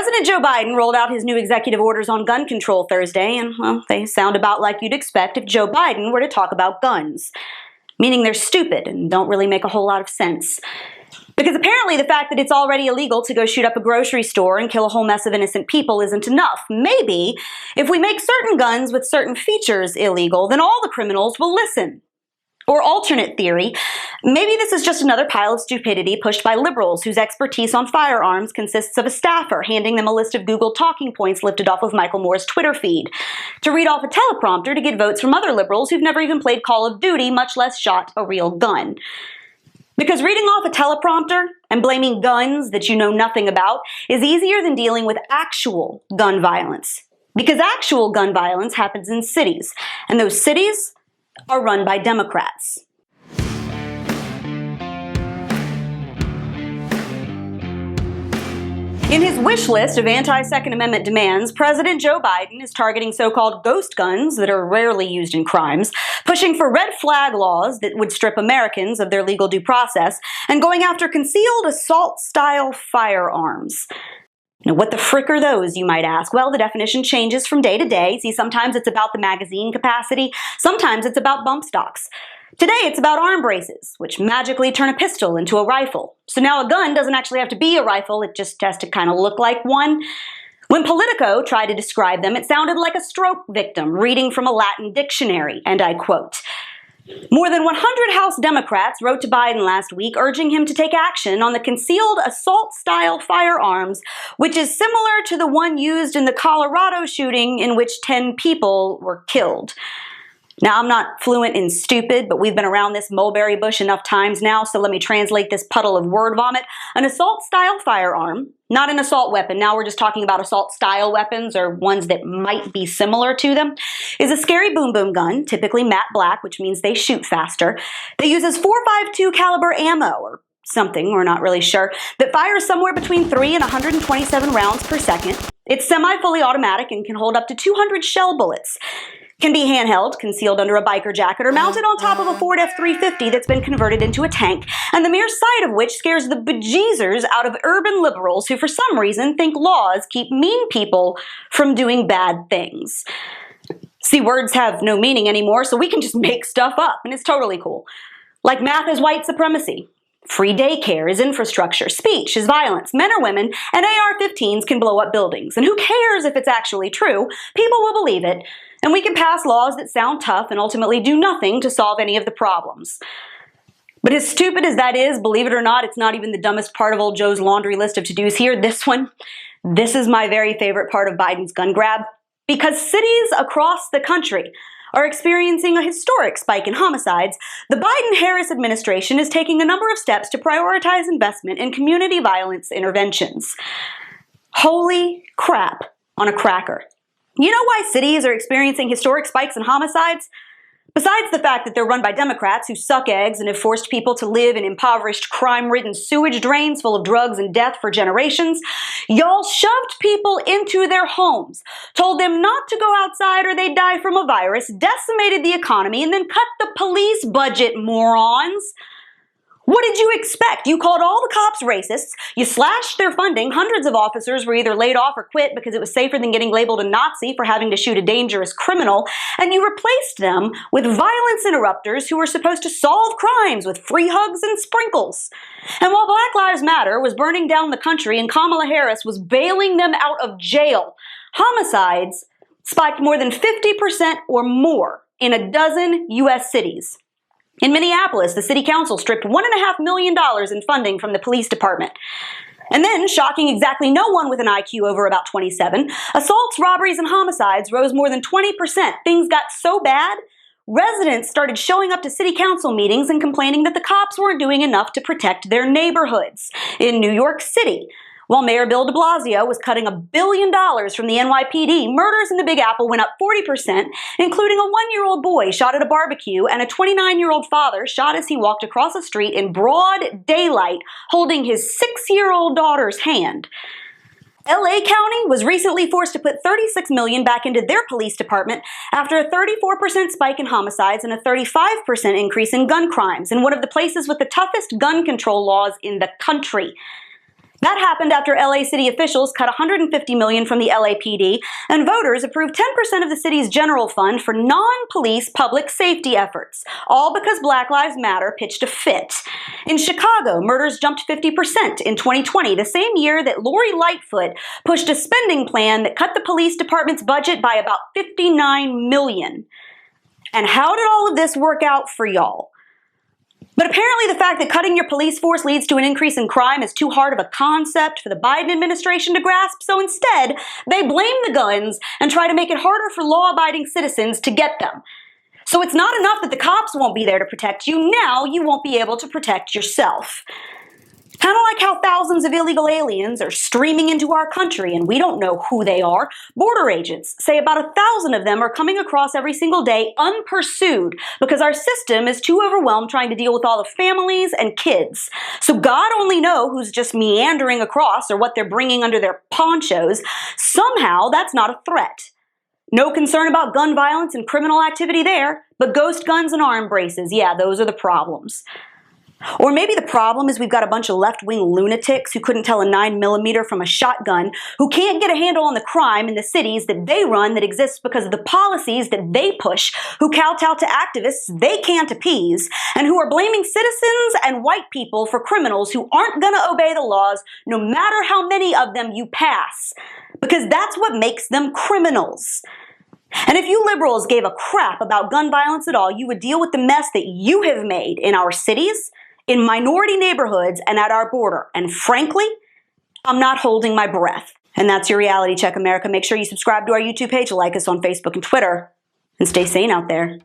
President Joe Biden rolled out his new executive orders on gun control Thursday, and, well, they sound about like you'd expect if Joe Biden were to talk about guns. Meaning they're stupid and don't really make a whole lot of sense. Because apparently the fact that it's already illegal to go shoot up a grocery store and kill a whole mess of innocent people isn't enough. Maybe if we make certain guns with certain features illegal, then all the criminals will listen. Or alternate theory, maybe this is just another pile of stupidity pushed by liberals whose expertise on firearms consists of a staffer handing them a list of Google talking points lifted off of Michael Moore's Twitter feed to read off a teleprompter to get votes from other liberals who've never even played Call of Duty, much less shot a real gun. Because reading off a teleprompter and blaming guns that you know nothing about is easier than dealing with actual gun violence. Because actual gun violence happens in cities, and those cities are run by Democrats. In his wish list of anti-Second Amendment demands, President Joe Biden is targeting so-called ghost guns that are rarely used in crimes, pushing for red flag laws that would strip Americans of their legal due process, and going after concealed assault-style firearms. Now, what the frick are those, you might ask? Well, the definition changes from day to day. See, sometimes it's about the magazine capacity, sometimes it's about bump stocks. Today, it's about arm braces, which magically turn a pistol into a rifle. So now a gun doesn't actually have to be a rifle, it just has to kind of look like one. When Politico tried to describe them, it sounded like a stroke victim reading from a Latin dictionary, and I quote, "More than 100 House Democrats wrote to Biden last week urging him to take action on the concealed assault-style firearms, which is similar to the one used in the Colorado shooting in which 10 people were killed." Now, I'm not fluent in stupid, but we've been around this mulberry bush enough times now, so let me translate this puddle of word vomit. An assault-style firearm, not an assault weapon, now we're just talking about assault-style weapons or ones that might be similar to them, is a scary boom-boom gun, typically matte black, which means they shoot faster, that uses .452 caliber ammo, or something, we're not really sure, that fires somewhere between 3 and 127 rounds per second. It's semi-fully automatic and can hold up to 200 shell bullets. Can be handheld, concealed under a biker jacket, or mounted on top of a Ford F-350 that's been converted into a tank, and the mere sight of which scares the bejeezers out of urban liberals who for some reason think laws keep mean people from doing bad things. See, words have no meaning anymore, so we can just make stuff up, and it's totally cool. Like math is white supremacy. Free daycare is infrastructure, speech is violence, men are women, and AR-15s can blow up buildings. And who cares if it's actually true? People will believe it, and we can pass laws that sound tough and ultimately do nothing to solve any of the problems. But as stupid as that is, believe it or not, it's not even the dumbest part of old Joe's laundry list of to-dos here. This is my very favorite part of Biden's gun grab, because cities across the country are experiencing a historic spike in homicides. The Biden-Harris administration is taking a number of steps to prioritize investment in community violence interventions. Holy crap on a cracker. You know why cities are experiencing historic spikes in homicides? Besides the fact that they're run by Democrats who suck eggs and have forced people to live in impoverished, crime-ridden sewage drains full of drugs and death for generations, y'all shoved people into their homes, told them not to go outside or they'd die from a virus, decimated the economy, and then cut the police budget, morons. What did you expect? You called all the cops racists, you slashed their funding, hundreds of officers were either laid off or quit because it was safer than getting labeled a Nazi for having to shoot a dangerous criminal, and you replaced them with violence interrupters who were supposed to solve crimes with free hugs and sprinkles. And while Black Lives Matter was burning down the country and Kamala Harris was bailing them out of jail, homicides spiked more than 50% or more in a dozen U.S. cities. In Minneapolis, the city council stripped $1.5 million in funding from the police department. And then, shocking exactly no one with an IQ over about 27, assaults, robberies, and homicides rose more than 20%. Things got so bad, residents started showing up to city council meetings and complaining that the cops weren't doing enough to protect their neighborhoods. In New York City, while Mayor Bill de Blasio was cutting $1 billion from the NYPD, murders in the Big Apple went up 40%, including a 1-year-old boy shot at a barbecue and a 29-year-old father shot as he walked across a street in broad daylight holding his 6-year-old daughter's hand. LA County was recently forced to put $36 million back into their police department after a 34% spike in homicides and a 35% increase in gun crimes in one of the places with the toughest gun control laws in the country. That happened after LA city officials cut $150 million from the LAPD, and voters approved 10% of the city's general fund for non-police public safety efforts, all because Black Lives Matter pitched a fit. In Chicago, murders jumped 50% in 2020, the same year that Lori Lightfoot pushed a spending plan that cut the police department's budget by about $59 million. And how did all of this work out for y'all? But apparently the fact that cutting your police force leads to an increase in crime is too hard of a concept for the Biden administration to grasp, so instead, they blame the guns and try to make it harder for law-abiding citizens to get them. So it's not enough that the cops won't be there to protect you, now you won't be able to protect yourself. Kind of like how thousands of illegal aliens are streaming into our country and we don't know who they are. Border agents say about 1,000 of them are coming across every single day unpursued because our system is too overwhelmed trying to deal with all the families and kids. So God only knows who's just meandering across or what they're bringing under their ponchos. Somehow that's not a threat. No concern about gun violence and criminal activity there, but ghost guns and arm braces, yeah, those are the problems. Or maybe the problem is we've got a bunch of left-wing lunatics who couldn't tell a 9mm from a shotgun, who can't get a handle on the crime in the cities that they run that exists because of the policies that they push, who kowtow to activists they can't appease, and who are blaming citizens and white people for criminals who aren't going to obey the laws no matter how many of them you pass, because that's what makes them criminals. And if you liberals gave a crap about gun violence at all, you would deal with the mess that you have made in our cities, in minority neighborhoods, and at our border. And frankly, I'm not holding my breath. And that's your Reality Check, America. Make sure you subscribe to our YouTube page, like us on Facebook and Twitter, and stay sane out there.